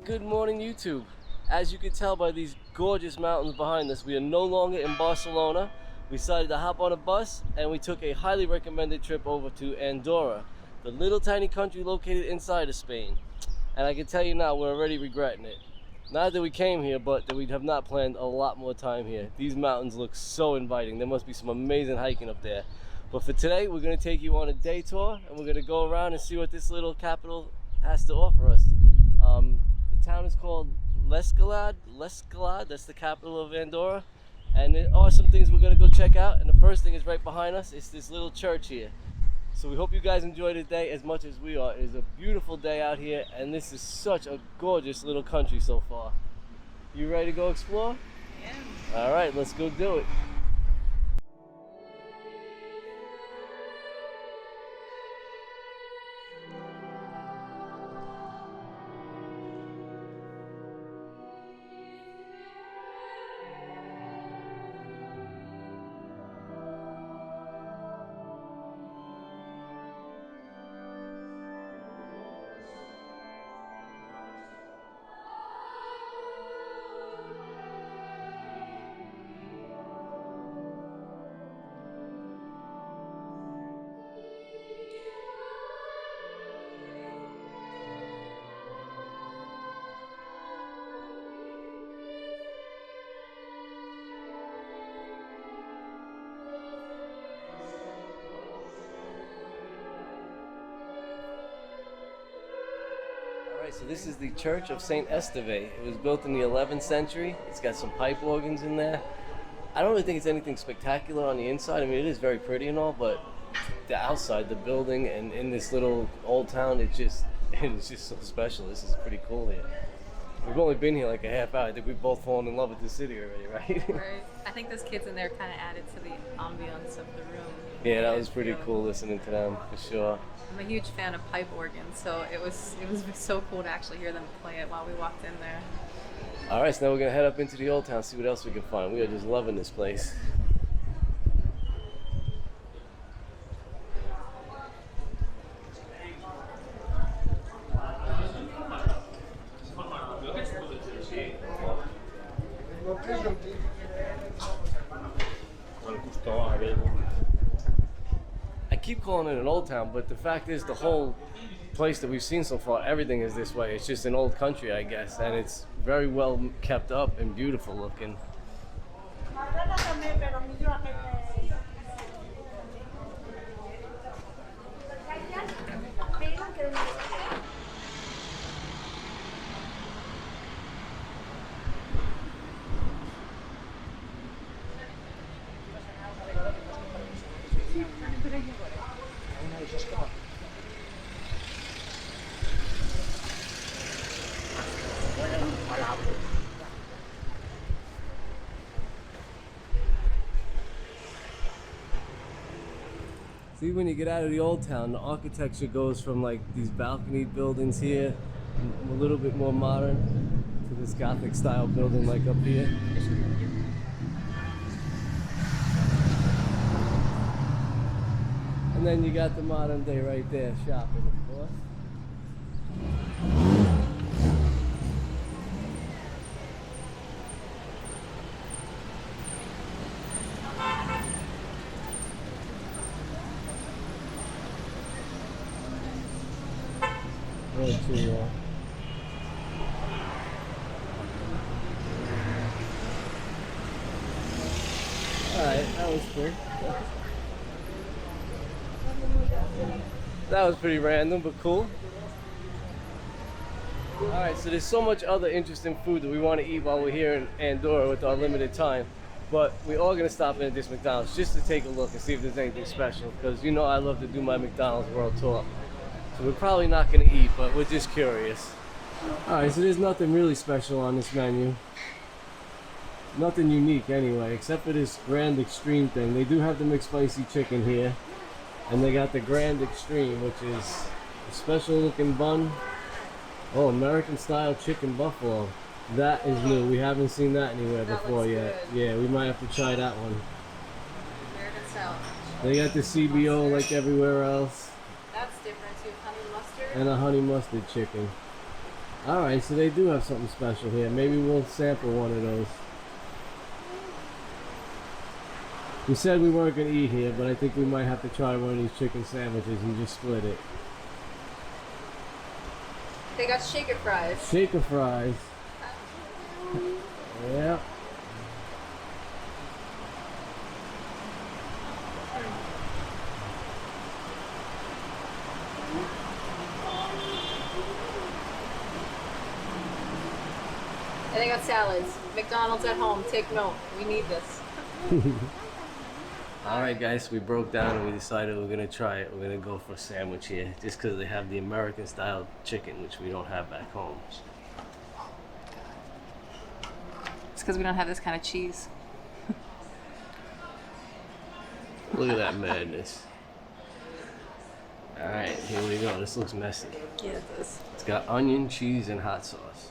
Good morning, YouTube. As you can tell by these gorgeous mountains behind us, we are no longer in Barcelona. We decided to hop on a bus and we took a highly recommended trip over to Andorra, the little tiny country located inside of Spain. And I can tell you now, we're already regretting it. Not that we came here, but that we have not planned a lot more time here. These mountains look so inviting. There must be some amazing hiking up there. But for today, we're going to take you on a day tour and we're going to go around and see what this little capital has to offer us. The town is called L'Escalade, that's the capital of Andorra. And there are some things we're going to go check out. And the first thing is right behind us. It's this little church here. So we hope you guys enjoy the day as much as we are. It is a beautiful day out here, and this is such a gorgeous little country so far. You ready to go explore? Yeah. All right, let's go do it. So this is the Church of Saint Esteve. It was built in the 11th century. It's got some pipe organs in there. I don't really think it's anything spectacular on the inside. I mean, it is very pretty and all, but the outside, the building, and in this little old town, it's just so special. This is pretty cool here. We've only been here like a half hour. I think we've both fallen in love with the city already, right? Right. I think those kids in there kind of added to the ambiance of the room. Yeah, that was pretty cool listening to them, for sure. I'm a huge fan of pipe organs, so it was so cool to actually hear them play it while we walked in there. All right, so now we're gonna head up into the old town, see what else we can find. We are just loving this place. I keep calling it an old town, but the fact is the whole place that we've seen so far, everything is this way. It's just an old country, I guess, and it's very well kept up and beautiful looking. See, when you get out of the old town, the architecture goes from like these balcony buildings here, a little bit more modern, to this Gothic style building like up here. And then you got the modern day right there, shopping, of course. Alright, that was cool. That was pretty random, but cool. Alright, so there's so much other interesting food that we want to eat while we're here in Andorra with our limited time. But we are going to stop in at this McDonald's just to take a look and see if there's anything special. Because you know I love to do my McDonald's world tour. So we're probably not going to eat, but we're just curious. Alright, so there's nothing really special on this menu. Nothing unique anyway, except for this Grand Extreme thing. They do have the McSpicy chicken here. And they got the Grand Extreme, which is a special looking bun. Oh, American style chicken buffalo. That is new. We haven't seen that anywhere before yet. Good. Yeah, we might have to try that one. American style. They got the CBO like everywhere else. That's different too. Honey mustard. And a honey mustard chicken. Alright, so they do have something special here. Maybe we'll sample one of those. We said we weren't going to eat here, but I think we might have to try one of these chicken sandwiches and just split it. They got shaker fries. Shaker fries. Yeah. And they got salads. McDonald's at home. Take note. We need this. Alright guys, we broke down and we decided we're going to try it. We're going to go for a sandwich here. Just because they have the American style chicken, which we don't have back home. It's because we don't have this kind of cheese. Look at that madness. Alright, here we go. This looks messy. Yeah, it does. It's got onion, cheese, and hot sauce.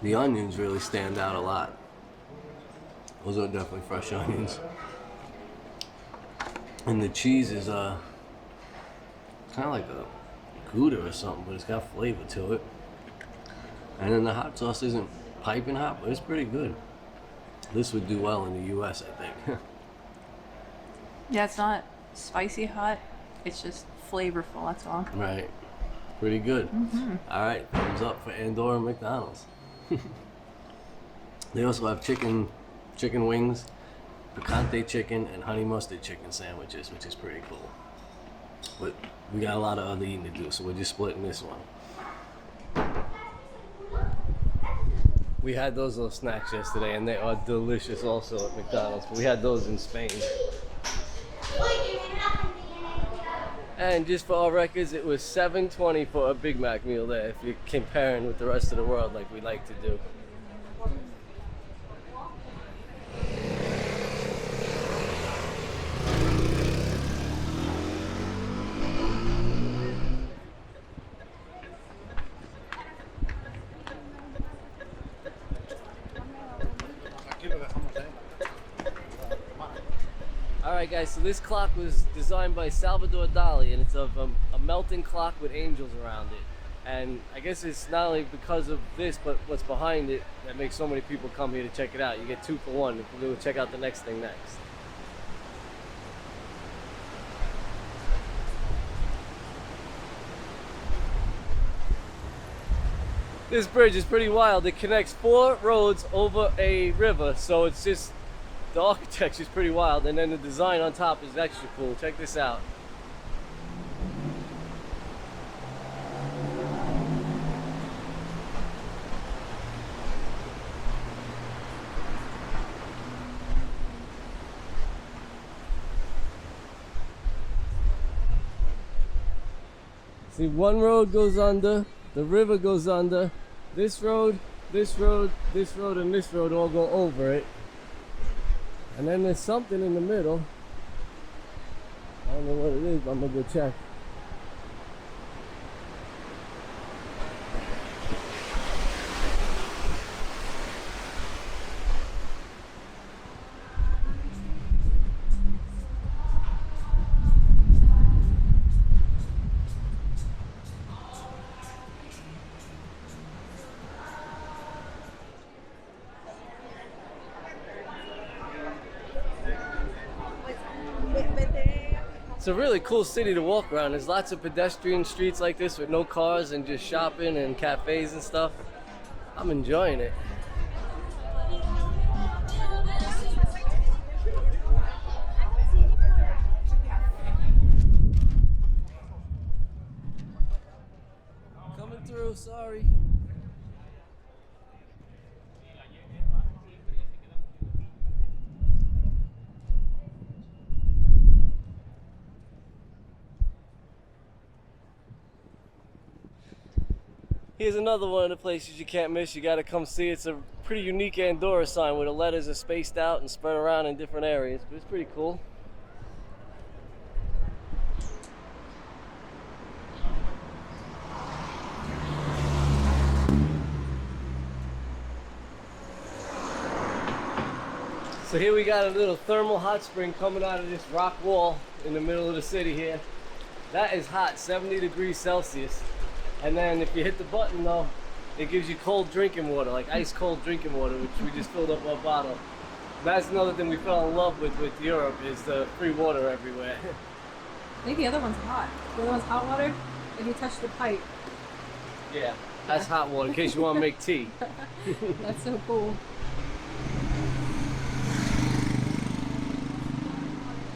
The onions really stand out a lot. Those are definitely fresh onions. And the cheese is kind of like a Gouda or something, but it's got flavor to it. And then the hot sauce isn't piping hot, but it's pretty good. This would do well in the US, I think. Yeah, it's not spicy hot. It's just flavorful, that's all. Right. Pretty good. Alright, thumbs up for Andorra McDonald's. They also have chicken wings, picante chicken, and honey mustard chicken sandwiches, which is pretty cool. But we got a lot of other eating to do, so we're just splitting this one. We had those little snacks yesterday, and they are delicious also at McDonald's. But we had those in Spain. And just for our records, it was $7.20 for a Big Mac meal there, if you're comparing with the rest of the world like we like to do. Alright guys, so this clock was designed by Salvador Dali, and it's of a melting clock with angels around it. And I guess it's not only because of this, but what's behind it that makes so many people come here to check it out. You get 2 for 1 if we go check out the next thing next. This bridge is pretty wild. It connects 4 roads over a river, so it's just, the architecture is pretty wild, and then the design on top is extra cool. Check this out. See, one road goes under, the river goes under, this road, this road, this road, and this road all go over it. And then there's something in the middle. I don't know what it is, but I'm gonna go check. It's a really cool city to walk around. There's lots of pedestrian streets like this with no cars and just shopping and cafes and stuff. I'm enjoying it. Coming through, sorry. Here's another one of the places you can't miss. You gotta come see. It's a pretty unique Andorra sign where the letters are spaced out and spread around in different areas, but it's pretty cool. So here we got a little thermal hot spring coming out of this rock wall in the middle of the city here. That is hot, 70 degrees Celsius. And then if you hit the button though, it gives you cold drinking water, like ice cold drinking water, which we just filled up our bottle. That's another thing we fell in love with Europe, is the free water everywhere. I think the other one's hot. The other one's hot water. If you touch the pipe. Yeah, that's hot water in case you want to make tea. That's so cool.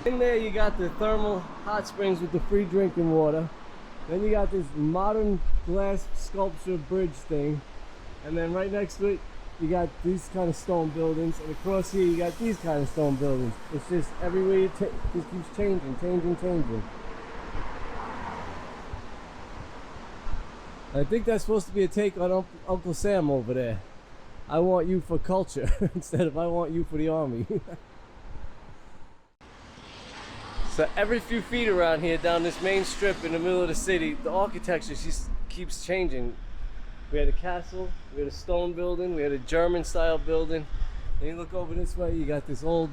In there you got the thermal hot springs with the free drinking water. Then you got this modern glass sculpture bridge thing. And then right next to it, you got these kind of stone buildings. And across here, you got these kind of stone buildings. It's just everywhere you take, just keeps changing. I think that's supposed to be a take on Uncle Sam over there. I want you for culture instead of I want you for the army. So every few feet around here, down this main strip in the middle of the city, the architecture just keeps changing. We had a castle, we had a stone building, we had a German style building. Then you look over this way, you got this old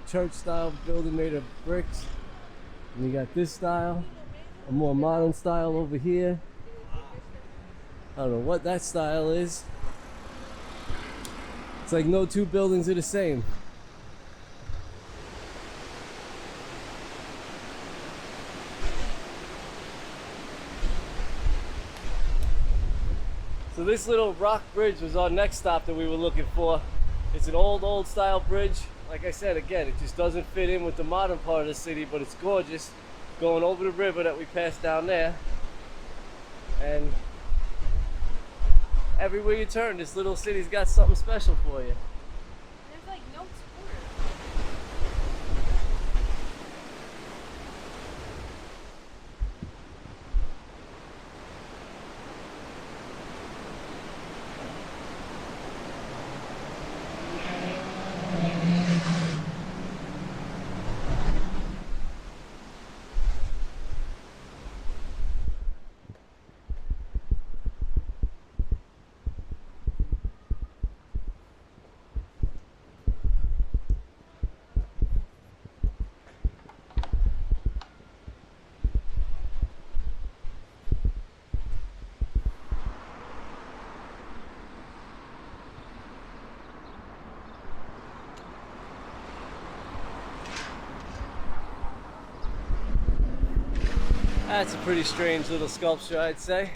church style building made of bricks. And you got this style, a more modern style over here. I don't know what that style is. It's like no two buildings are the same. So this little rock bridge was our next stop that we were looking for. It's an old style bridge. Like I said, again, it just doesn't fit in with the modern part of the city, but it's gorgeous. Going over the river that we passed down there. And everywhere you turn, this little city's got something special for you. There's like no tour. That's a pretty strange little sculpture, I'd say.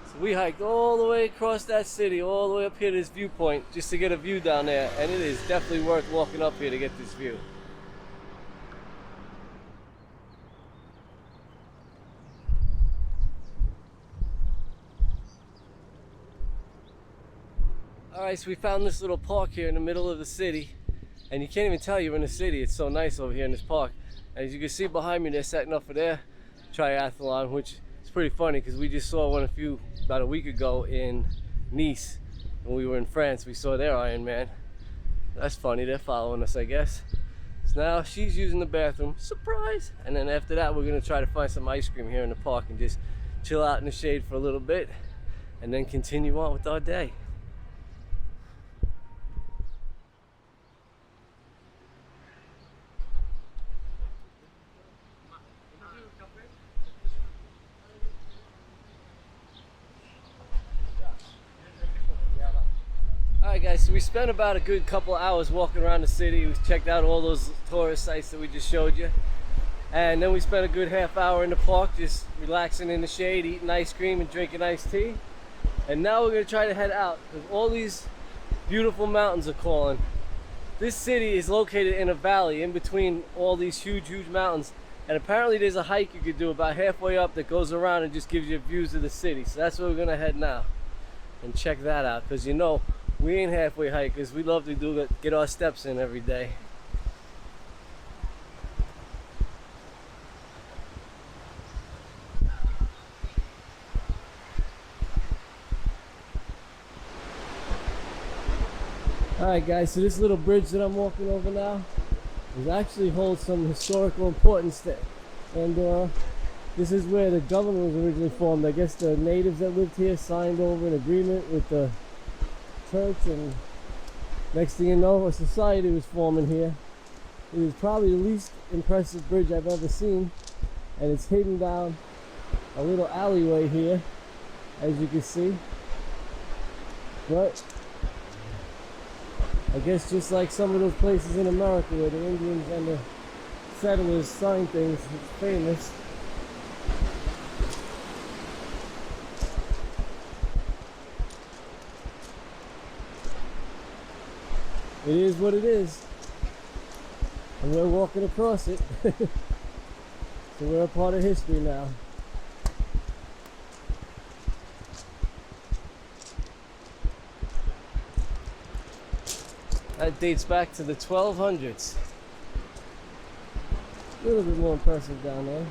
So we hiked all the way across that city, all the way up here to this viewpoint, just to get a view down there, and it is definitely worth walking up here to get this view. Alright, so we found this little park here in the middle of the city, and you can't even tell you're in the city. It's so nice over here in this park. As you can see behind me, they're setting up for their triathlon, which is pretty funny because we just saw one about a week ago in Nice when we were in France. We saw their Ironman. That's funny, they're following us, I guess. So now she's using the bathroom, surprise! And then after that, we're gonna try to find some ice cream here in the park and just chill out in the shade for a little bit, and then continue on with our day. Alright guys, so we spent about a good couple hours walking around the city. We checked out all those tourist sites that we just showed you. And then we spent a good half hour in the park just relaxing in the shade, eating ice cream and drinking iced tea. And now we're going to try to head out because all these beautiful mountains are calling. This city is located in a valley in between all these huge mountains. And apparently there's a hike you could do about halfway up that goes around and just gives you views of the city. So that's where we're going to head now and check that out, because you know, We ain't halfway hikers. We love to get our steps in every day. Alright guys, so this little bridge that I'm walking over now actually holds some historical importance to Andorra. This is where the government was originally formed. I guess the natives that lived here signed over an agreement with the church, and next thing you know, a society was forming here. It is probably the least impressive bridge I've ever seen, and it's hidden down a little alleyway here, as you can see. But I guess just like some of those places in America where the Indians and the settlers signed things, it's famous. It is what it is, and we're walking across it. So we're a part of history now. That dates back to the 1200s. A little bit more impressive down there.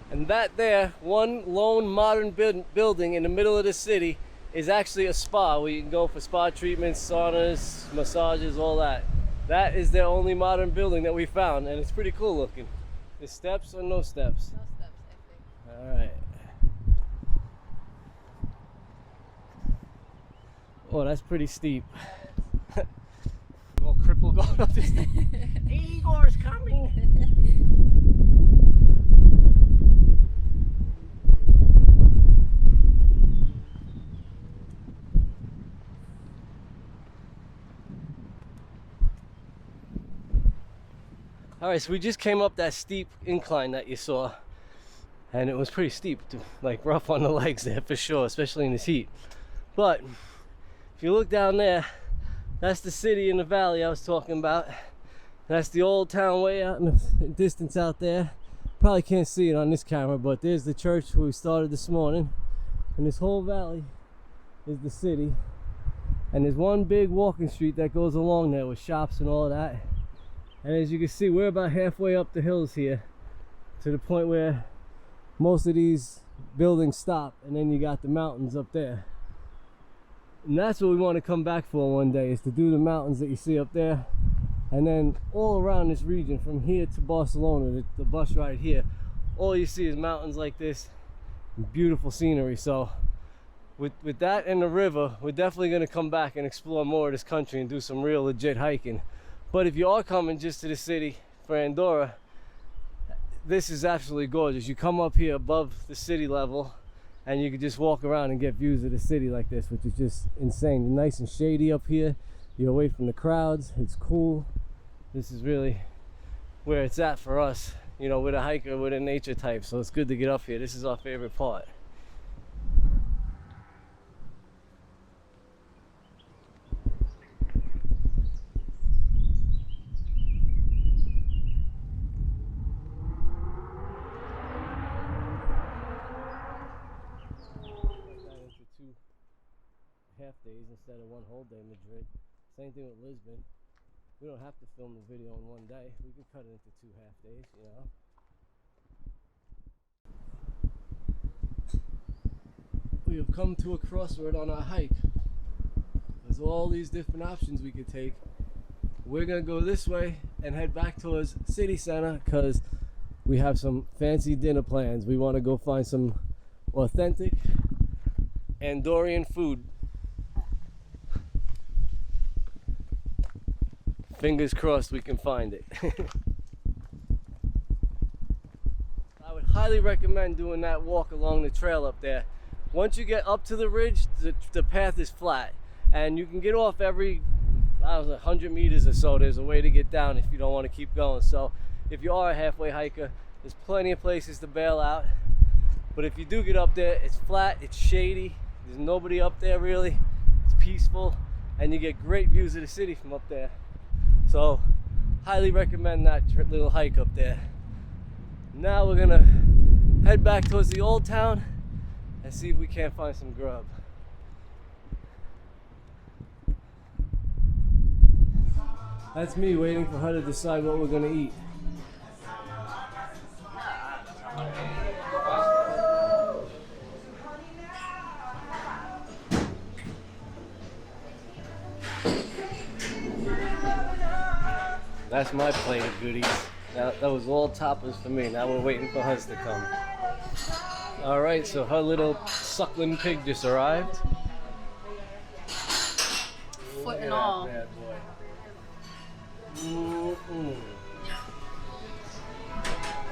And that there, one lone modern building in the middle of the city, is actually a spa where you can go for spa treatments, saunas, massages, all that. That is their only modern building that we found, and it's pretty cool looking. The steps or no steps? No steps, I think. All right. Oh, that's pretty steep. Little cripple going up this thing. Igor's coming. All right, so we just came up that steep incline that you saw, and it was pretty steep, like rough on the legs there for sure, especially in this heat. But if you look down there, that's the city in the valley I was talking about. That's the old town way out in the distance out there. Probably can't see it on this camera, but there's the church where we started this morning, and this whole valley is the city. And there's one big walking street that goes along there with shops and all that. And as you can see, we're about halfway up the hills here to the point where most of these buildings stop, and then you got the mountains up there. And that's what we want to come back for one day, is to do the mountains that you see up there. And then all around this region, from here to Barcelona, the bus ride here, all you see is mountains like this and beautiful scenery. So with that and the river, we're definitely going to come back and explore more of this country and do some real legit hiking. But if you are coming just to the city for Andorra, this is absolutely gorgeous. You come up here above the city level and you can just walk around and get views of the city like this, which is just insane. You're nice and shady up here. You're away from the crowds. It's cool. This is really where it's at for us. You know, we're a hiker, we're a nature type, so it's good to get up here. This is our favorite part. Half days instead of one whole day in Madrid. Same thing with Lisbon. We don't have to film the video in one day. We can cut it into 2 half days, you know. We have come to a crossroad on our hike. There's all these different options we could take. We're gonna go this way and head back towards city center because we have some fancy dinner plans. We want to go find some authentic Andorran food. Fingers crossed we can find it. I would highly recommend doing that walk along the trail up there. Once you get up to the ridge, the path is flat, and you can get off every I don't know, 100 meters or so, there's a way to get down if you don't want to keep going. So if you are a halfway hiker, there's plenty of places to bail out. But if you do get up there, it's flat, it's shady, there's nobody up there really, it's peaceful, and you get great views of the city from up there. So highly recommend that little hike up there. Now we're gonna head back towards the old town and see if we can't find some grub. That's me waiting for her to decide what we're gonna eat. That's my plate of goodies. Now, that was all toppers for me. Now we're waiting for hers to come. All right, so her little suckling pig just arrived. Foot and all. Bad boy.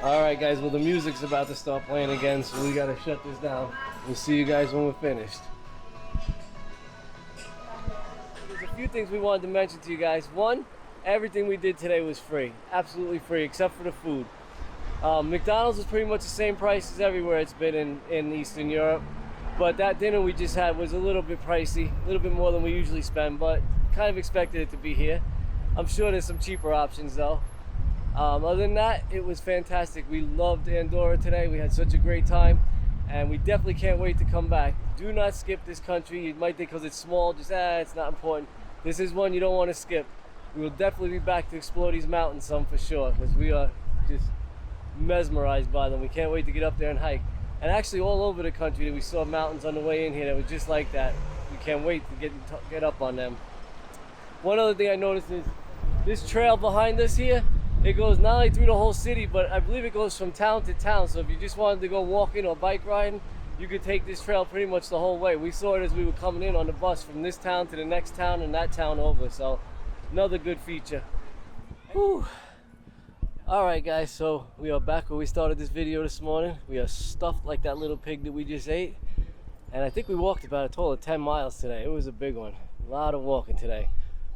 All right, guys. Well, the music's about to start playing again, so we gotta shut this down. We'll see you guys when we're finished. There's a few things we wanted to mention to you guys. One, everything we did today was free, absolutely free, except for the food. McDonald's was pretty much the same price as everywhere it's been in Eastern Europe, but that dinner we just had was a little bit pricey, a little bit more than we usually spend, but kind of expected it to be here. I'm sure there's some cheaper options though. Other than that, it was fantastic. We loved Andorra today. We had such a great time, and we definitely can't wait to come back. Do not skip this country. You might think because it's small, just it's not important. This is one you don't want to skip. We will definitely be back to explore these mountains some for sure, because we are just mesmerized by them. We can't wait to get up there and hike. And actually all over the country we saw mountains on the way in here that was just like that. We can't wait to get up on them. One other thing I noticed is this trail behind us here, it goes not only through the whole city, but I believe it goes from town to town. So if you just wanted to go walking or bike riding, you could take this trail pretty much the whole way. We saw it as we were coming in on the bus from this town to the next town and that town over. So another good feature. Whew. All right, guys, so we are back where we started this video this morning. We are stuffed like that little pig that we just ate. And I think we walked about a total of 10 miles today. It was a big one. A lot of walking today.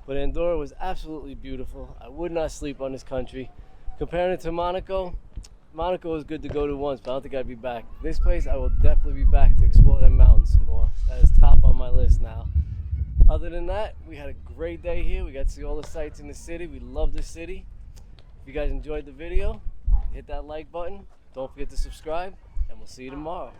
But Andorra was absolutely beautiful. I would not sleep on this country. Comparing it to Monaco, Monaco was good to go to once, but I don't think I'd be back. This place, I will definitely be back to explore them mountains some more. That is top on my list now. Other than that, we had a great day here. We got to see all the sights in the city. We love the city. If you guys enjoyed the video, hit that like button. Don't forget to subscribe, and we'll see you tomorrow.